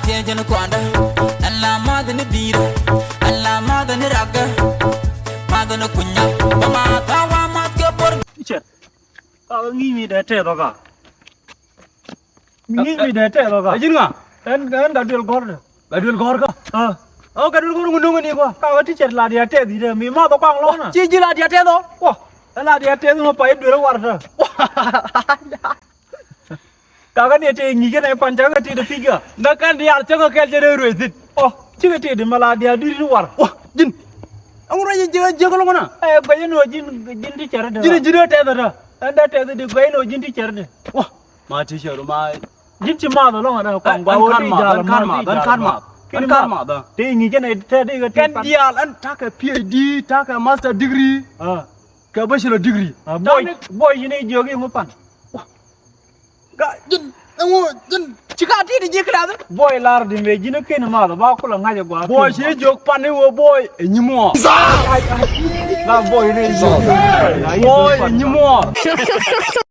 Jeno Quanda, Allah Mother Nibira, Allah Mother Niraga, Mother Nukunya, Mama, Tawa Matka. Teacher, I'll give me that tail of Give me that tail of Ajinga, and that will go. That will go. Oh, that will go to Nigo. Our teacher, Ladia, tell you, me mother Pangona. Gigi Ladia tell. Oh, Ladia tell no pipe to the water. Kagani, you get a panjaga to the figure. The candy are Chaka with it. Oh, Chigate, the Maladia didn't work. Oh, Jin. I'm ready to Jagolona. I have been no Jin teacher. Jin tether. And that is the way no Jin teacher. Oh, my teacher, my Jinchi mother long enough. Karma. Thing you can Candial and take a PhD, take a master degree. A bachelor degree. Boy, you need jogging open. Chikati di jikla boy lar di me jino ken ma ba ko la ngaje gwa boy she jok pane wo boy nyimo la boy ne boy nyimo